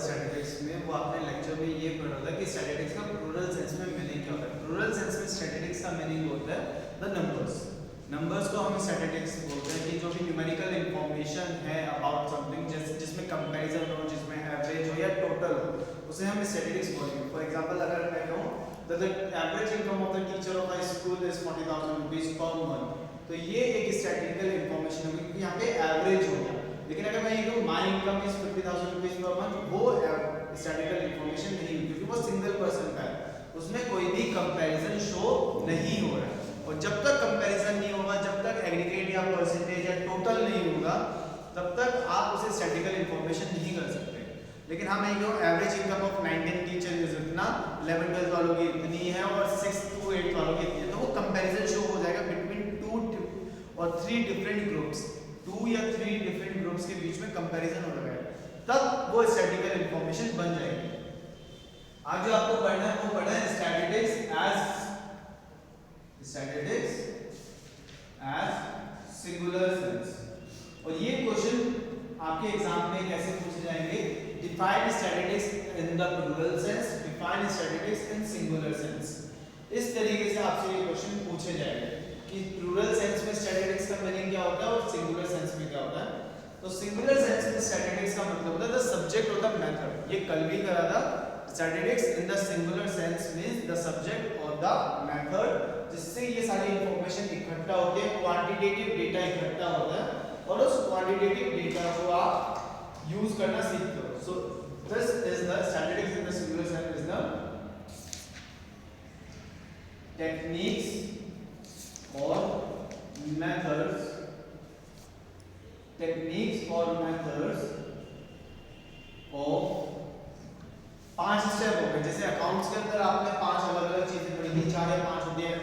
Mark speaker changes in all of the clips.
Speaker 1: Statistics में वो आपने लेक्चर में ये पढ़ा था कि स्टैटिस्टिक्स का प्लूरल सेंस में मीनिंग क्या होता है। प्लूरल सेंस में स्टैटिस्टिक्स का मीनिंग होता है द नंबर्स। नंबर्स को हम स्टैटिस्टिक्स बोलते हैं कि जो भी न्यूमेरिकल इंफॉर्मेशन है अबाउट समथिंग, जिसमें कंपैरिजन हो, जिसमें एवरेज हो या टोटल हो, उसे हम स्टैटिस्टिक्स बोलेंगे। फॉर एग्जांपल अगर मैं कहूं that the average income of the teacher of my school is 40,000 rupees per month, तो ये एक स्टैटिस्टिकल इंफॉर्मेशन होगी क्योंकि यहाँ पे एवरेज हो गया। लेकिन अगर मैं ये कहूँ my income is 50,000 rupees per month, वो स्टैटिस्टिकल इंफॉर्मेशन नहीं होगी क्योंकि वो सिंगल पर्सन का है, उसमें कोई भी कंपैरिजन शो नहीं हो रहा है। और जब तक कंपैरिजन नहीं होगा, जब तक एग्रीगेट या परसेंटेज या टोटल नहीं होगा, तब तक आप उसे स्टैटिस्टिकल इंफॉर्मेशन नहीं कर सकते। लेकिन हाँ मैं कहूँ average income of 19 teacher is इतना, 11-12 वालों की इतनी है और 6 to 8 वालों की इतनी है, तो वो कंपैरिजन शो हो जाएगा बिटवीन 2 और 3 डिफरेंट ग्रुप्स, 2 या 3 डिफरेंट ग्रुप्स के बीच में कंपैरिजन हो रहा है, तब वो स्टैटिस्टिकल इंफॉर्मेशन बन जाएगी। आज जो आपको पढ़ना है वो पढ़ना है स्टैटिस्टिक्स एज सिंगुलर सेंस। और ये क्वेश्चन आपके एग्जाम में कैसे पूछे जाएंगे, define statistics in the plural sense, define statistics in singular sense. इस तरीके से आपसे ये क्वेश्चन पूछे जाएंगे कि प्लूरल सेंस में स्टैटिस्टिक्स का मीनिंग क्या होता है और सिंगुलर सेंस में क्या होता है। तो सिंगुलर सेंस में स्टैटिस्टिक्स का मतलब होता है द सब्जेक्ट और द मेथड। ये कल भी करा था। Statistics in the singular sense means the subject और द मेथड, जिससे ये सारी इंफॉर्मेशन इकट्ठा होती है, क्वांटिटेटिव डेटा इकट्ठा होता है और उस क्वांटिटेटिव डेटा को आप यूज करना सीखते हो। So this is the statistics in the singular sense is the techniques और methods of 5 स्टेप हो गए। जैसे अकाउंट्स के अंदर आपने 5 अलग-अलग चीजें पढ़ी थी, 4 या 5 होती है,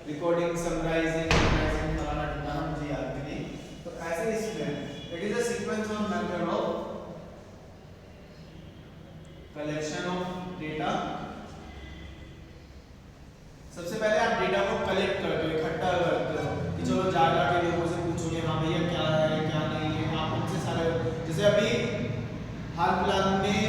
Speaker 1: रिकॉर्डिंग, समराइजिंग, ऑर्गेनाइजिंग, फलाना ढिमकाना, मुझे याद भी नहीं। तो ऐसे इसमें इट इज अ सीक्वेंस और method of collection of data. सबसे पहले आप डेटा को कलेक्ट करते हो, इकट्ठा करते हो कि चलो जा के लोगों से पूछोगे हाँ भैया क्या है क्या नहीं है, आप उनसे सारे, जैसे अभी हाल फिलहाल में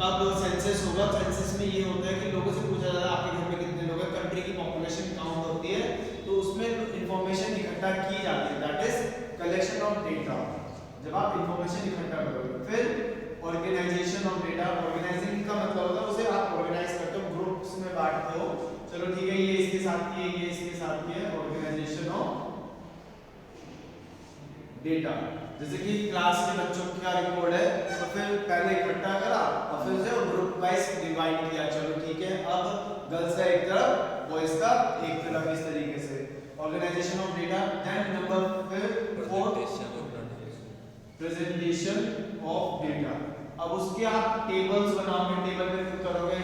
Speaker 1: अब सेंसस होगा, सेंसस में ये होता है कि लोगों से पूछा जाता है आपके घर में कितने लोग हैं, कंट्री की पॉपुलेशन काउंट होती है, तो उसमें इंफॉर्मेशन इकट्ठा की जाती है, that is collection of data. जब आप इंफॉर्मेशन इकट्ठा करोगे, फिर ऑर्गेनाइजेशन ऑफ डेटा। ऑर्गेनाइजिंग का मतलब होता है उसे आप ऑर्गेनाइज करते हो, ग्रुप्स में बांटते हो, चलो ठीक है ये इसके साथ की है, ये इसके साथ की है, ऑर्गेनाइजेशन ऑफ डेटा। जैसे कि क्लास के बच्चों का रिकॉर्ड है, तो फिर पहले इकट्ठा करा और फिर उसे ग्रुप वाइज डिवाइड किया, चलो ठीक है अब गर्ल्स का एक तरफ, बॉयज का एक तरफ, इस तरीके से organisation of data. Then number 4 presentation of data. अब उसके आप टेबल्स बनाओगे, टेबल में फिर करोगे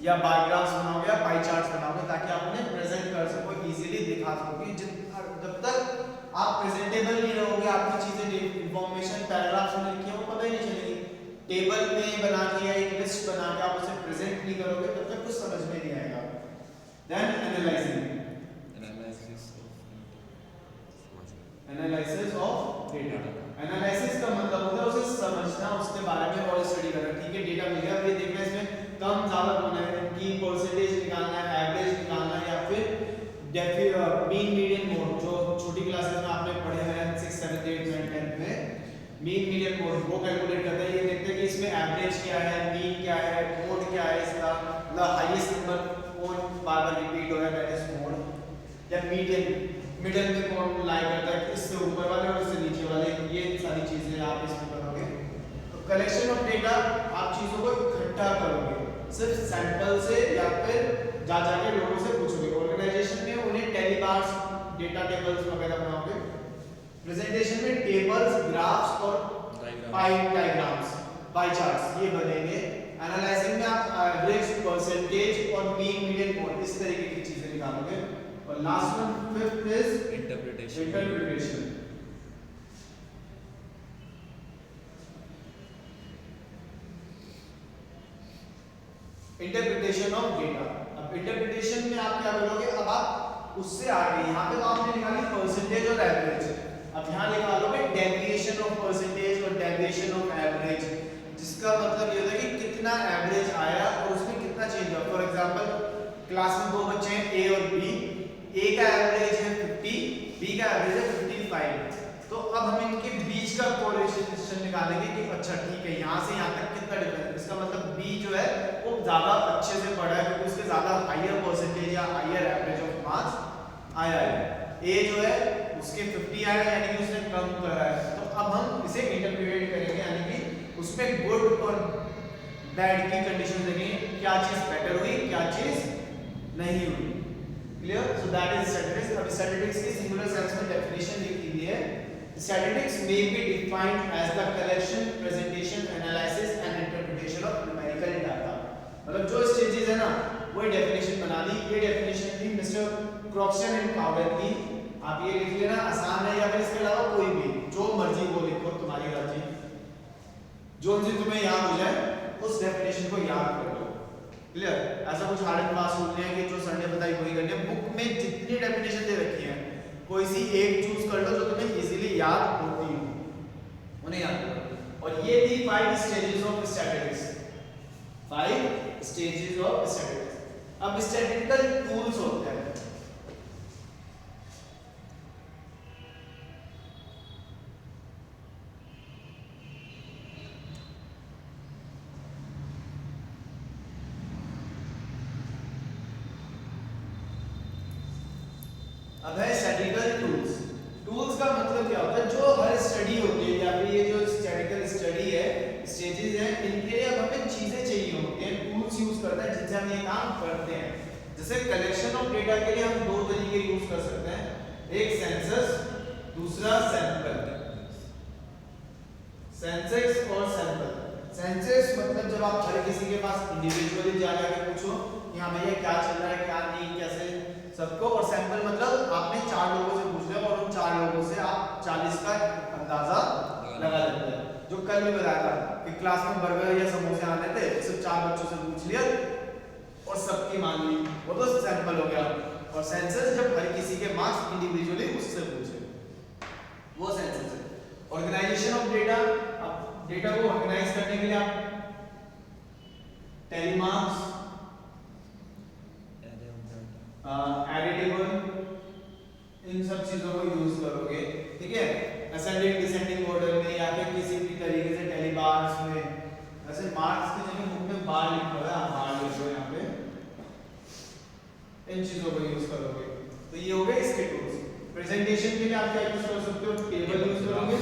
Speaker 1: या बार ग्राफ्स बनाओगे या पाई चार्ट्स बनाओगे ताकि आप उन्हें प्रेजेंट कर सको, इजीली दिखा सको। जब तक आप प्रेजेंटेबल नहीं रहोगे, आपकी चीजें इंफॉर्मेशन पैराग्राफ्स में लिखी है वो पता ही नहीं चलेगी। टेबल में बना के या एक लिस्ट बना के आप उसे प्रेजेंट नहीं करोगे तब तक कुछ समझ में नहीं आएगा। Then analysis of data. Analysis का मतलब होता है उसे समझना, उसके बारे में और स्टडी करना। ठीक है डेटा मिल गया, फिर देखना इसमें कम ज्यादा होना है, की परसेंटेज निकालना है, एवरेज निकालना है, या फिर मीन मीडियन मोड, जो छोटी क्लासेस में आपने पढ़े हैं 6, 7, 8, 9, 10 में मीन मीडियन मोड वो कैलकुलेट करते हैं। ये देखते हैं कि इसमें एवरेज क्या है, मीन क्या है, मोड क्या है, इसका मतलब हाईएस्ट नंबर कौन बार-बार रिपीट हो रहा है, दैट इज मोड। या मीडियन, मिडिल में कौन लाई करता है, इससे ऊपर वाले और इससे नीचे वाले, ये सारी चीजें आप इसमें करोगे। तो कलेक्शन ऑफ डेटा, आप चीजों को इकट्ठा करोगे सिर्फ सैंपल से या फिर जा जाके लोगों से पूछोगे। ऑर्गेनाइजेशन में उन्हें टेलीबार्स, डेटा टेबल्स वगैरह बनाओगे। प्रेजेंटेशन में टेबल्स, ग्राफ्स और पाई डायग्राम्स, पाई चार्ट्स ये बनेंगे। एनालाइजिंग में आप एवरेज, परसेंटेज और मीन मीडियन मोड इस तरीके की चीजें निकालोगे। और last one, fifth is interpretation. Interpretation of data. अब इंटरप्रिटेशन में आप क्या करोगे, अब आप उससे आगे यहाँ पे तो आपने निकाली परसेंटेज और एवरेज, अब यहाँ निकालोगे डेविएशन ऑफ परसेंटेज और डेविएशन ऑफ एवरेज, जिसका मतलब ये होता है कि क्लास में दो बच्चे हैं ए और बी, ए का एवरेज है 50, बी का एवरेज है 55। तो अब हम इनके बीच का कोरिलेशन निकालेंगे कि अच्छा ठीक है यहाँ से यहाँ तक कितना डिफरेंस, इसका मतलब बी जो है वो ज्यादा अच्छे से पढ़ा है क्योंकि उसके ज्यादा हायर परसेंटेज या हायर एवरेज ऑफ मार्क्स आया है। ए जो है उसके 50 आया यानी कि उसने कम करा है। तो अब हम इसे इंटरप्रेट करेंगे यानी कि उसमें गुड और बैड की कंडीशन देखेंगे, क्या चीज बेटर हुई क्या चीज नहीं हुई। Clear? So that is statistics. अब स्टैटिस्टिक्स की सिंगुलर सेंस में डेफिनेशन लिखी हुई है, statistics may be defined as the collection, presentation, analysis and interpretation of numerical data। मतलब जो स्टेजेस है ना वही डेफिनेशन बना दी। ये डेफिनेशन थी मिस्टर क्रॉक्सन एंड पाउडर की। आप ये लिख लेना, आसान है, या फिर इसके अलावा कोई भी जो मर्जी वो लिखो, तुम्हारी मर्जी, जो चीज तुम्हें याद हो जाए उस डेफिनेशन को याद कर लो। क्लियर? ऐसा कुछ हार्ड एंड फास्ट रूल नहीं है कि जो सर ने बताई वही करनी है। बुक में जितनी डेफिनेशन दे रखी है कोई सी एक चूज कर लो जो तुम्हें इजीली याद होती हो, उन्हें याद करो। और ये थी 5 stages of statistics, 5 stages of statistics. अब स्टैटिस्टिकल टूल्स होते हैं। अब है स्टैटिस्टिकल टूल्स। टूल्स का मतलब क्या होता है, जो हर स्टडी होती है या फिर ये जो स्टैटिस्टिकल स्टडी है, स्टेजेस है, इनके लिए अब हमें चीजें चाहिए होती हैं, टूल्स यूज करते हैं जिनसे हम ये काम करते हैं। जैसे कलेक्शन ऑफ डेटा के लिए हम दो तरीके यूज कर सकते हैं, एक सेंसस, दूसरा सैंपल। सेंसस और सैंपल। सेंसस मतलब जब आप हर किसी के पास इंडिविजुअली जा के पूछो कि हाँ भैया क्या चल रहा है क्या नहीं कैसे सबको, और सैंपल मतलब आपने 4 लोगों से पूछ लिया और उन 4 लोगों से आप 40 का अंदाजा लगा लेते हैं। जो कल भी बताया था कि क्लास में बर्गर या समोसे आने थे, सिर्फ 4 बच्चों से पूछ लिया और सबकी मान ली, वो तो सैंपल हो गया। और सेंसस जब हर किसी के मार्क्स इंडिविजुअली उससे पूछे, वो सेंसस है। ऑर्गेनाइजेशन ऑफ डेटा, अब डेटा को ऑर्गेनाइज करने के लिए आप टेलीमार्क्स, एरे टेबल, इन सब चीजों को यूज करोगे। ठीक है, असेंडिंग डिसेंडिंग ऑर्डर में या फिर किसी भी तरीके से टेलीबार्स में। वैसे मार्क्स की जगह बुक में बार लिखा हुआ है, आप बार लिख लो यहाँ पे, इन चीजों को यूज करोगे। तो ये हो गए इसके टूल्स। प्रेजेंटेशन के लिए आप क्या यूज कर सकते हो, टेबल यूज करोगे,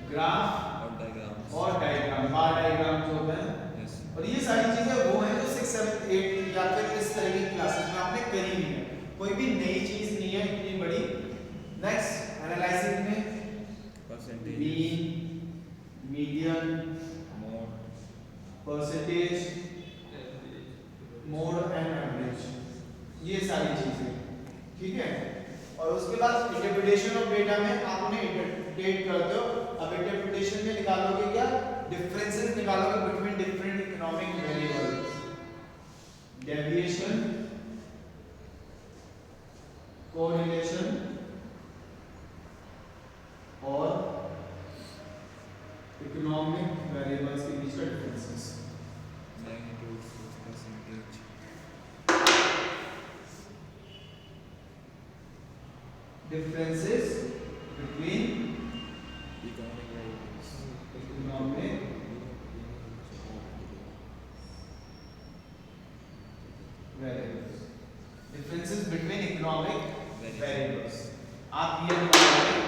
Speaker 1: ग्राफ और डायग्राम, बार डायग्राम जो होता है। और ये सारी चीजें वो हैं जो 6, 7, 8 या फिर इस तरह की क्लासेस में आपने करी नहीं है, कोई भी नई चीज नहीं है इतनी बड़ी। नेक्स्ट एनालाइसिस में percentage, mean, median, mode, percentage, mode and average, ये सारी चीजें। ठीक है, और उसके बाद इंटरप्रिटेशन ऑफ डेटा में आप उन्हें इंटरप्रेट करते हो। अब इंटरप्रिटेशन में निकालोगे क्या, डिफरेंसेस निकालोगे between different economic variables, deviation, correlation और इकोनॉमिक वेरिएबल्स के बीच का differences. Differences between economic variables, differences between economic variables, आप ये निकालोगे।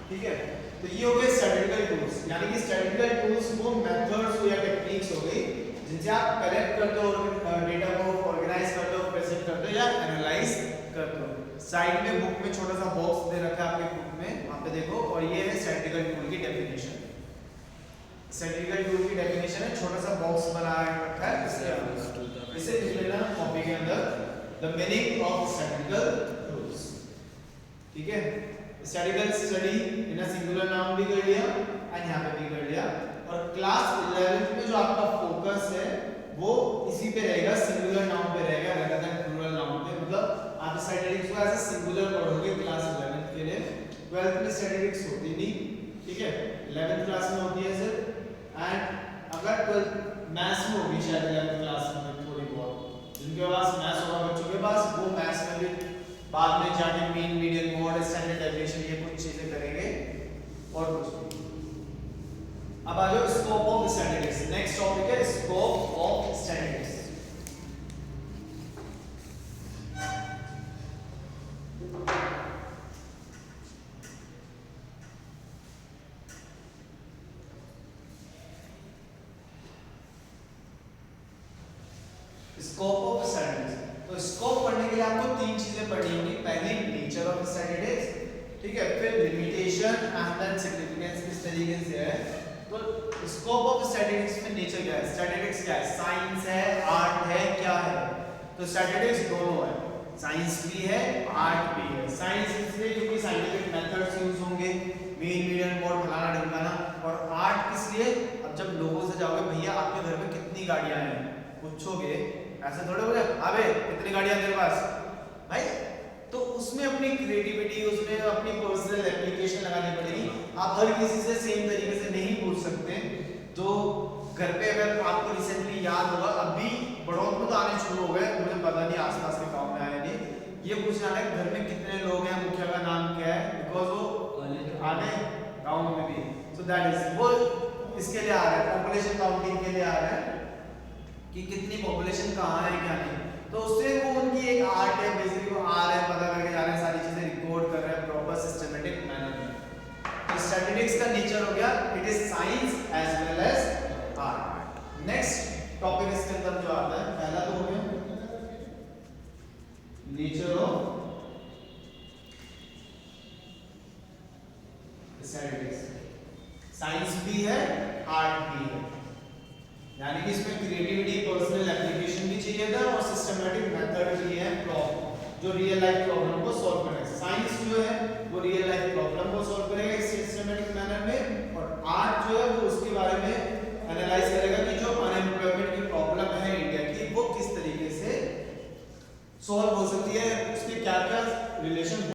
Speaker 1: ठीक है, तो ये हो गए स्टैटिस्टिकल टूल्स, यानी कि स्टैटिस्टिकल टूल्स वो मेथड्स हो या टेक्निक्स हो गई जिनसे आप कलेक्ट करते हो, डेटा को ऑर्गेनाइज करते हो, प्रेजेंट करते हो या एनालाइज करते हो। साइड में बुक में छोटा सा बॉक्स दे रखा है आपके बुक में, वहां पे देखो, और ये है स्टैटिस्टिकल टूल की डेफिनेशन। स्टैटिस्टिकल टूल की डेफिनेशन है, छोटा सा बॉक्स बना रखा है, इसे लिख लेना कॉपी के अंदर, the meaning of statistical tools. ठीक है, statistical study in a singular noun भी कर लिया एंड यहां पे भी कर लिया। और क्लास 11th में जो आपका फोकस है वो इसी पे रहेगा, सिंगुलर नाउन पे रहेगा rather than प्लूरल नाउन पे। मतलब आप स्टैटिस्टिक्स को एज अ सिंगुलर पढ़ोगे क्लास 11th के लिए। 12th में स्टैटिस्टिक्स होती नहीं, ठीक है, 11th क्लास में होती है सर। एंड अगर 12th मैथ्स में होगी शायद 11th क्लास में थोड़ी बहुत, जिनके पास मैथ्स होगा बच्चों के पास, वो मैथ्स में भी बाद में जाके mean, median, mode, standard deviation ये कुछ चीजें करेंगे और कुछ नहीं। अब आ जाओ scope of statistics. Next topic है scope of statistics. Scope of statistics, तो स्कोप पढ़ने के लिए आपको तीन चीजें पढ़नी होंगी। पहली नेचर ऑफ स्टैटिस्टिक्स, ठीक है, फिर लिमिटेशन एंड देन सिग्निफिकेंस। किस तरीके से है, तो स्कोप ऑफ स्टैटिस्टिक्स में नेचर क्या है, स्टैटिस्टिक्स क्या है, साइंस है, आर्ट है, क्या है। तो स्टैटिस्टिक्स दोनों है, साइंस भी है, आर्ट भी है। साइंस इसलिए क्योंकि साइंटिफिक मेथड्स यूज होंगे, मीन, मीडियन, मोड, फलाना ढिमकाना। और आर्ट किस लिए, अब जब लोगों से जाओगे भैया आपके घर में कितनी गाड़ियां हैं, पूछोगे ऐसे थोड़े बोले अबे कितनी गाड़ियां तेरे पास भाई, तो उसमें अपनी क्रिएटिविटी, उसमें अपनी पर्सनल एप्लीकेशन लगानी पड़ेगी। आप हर किसी से सेम तरीके से नहीं पूछ सकते। तो घर पे अगर आपको रिसेंटली याद होगा, अभी बड़ों को तो आने शुरू हो गए, मुझे पता नहीं आसपास के गांव में आए नहीं, ये पूछना है घर में कितने लोग हैं, मुखिया का नाम क्या है, बिकॉज वो आने गांव में भी। सो दैट इज वो इसके लिए आ रहा है, पॉपुलेशन काउंटिंग के लिए आ रहा है कि कितनी पॉपुलेशन कहाँ है क्या नहीं। तो उससे वो उनकी एक आर्ट है, बेसिकली वो आ रहे हैं, पता करके जा रहे हैं, सारी चीजें रिकॉर्ड कर रहे हैं प्रॉपर सिस्टमैटिक मैनर में। तो स्टैटिस्टिक्स का नेचर हो गया, it is science as well as art. Next topic इसके अंदर जो आता है, पहला तो हो गया नेचर ऑफ स्टैटिस्टिक्स। साइंस भी है, आर्ट भी है, यानी कि इसमें क्रिएटिविटी, पर्सनल एप्लीकेशन भी चाहिए था और सिस्टमैटिक मेथड भी है, जो रियल लाइफ प्रॉब्लम को सॉल्व करे। साइंस जो है वो रियल लाइफ प्रॉब्लम को सॉल्व करे,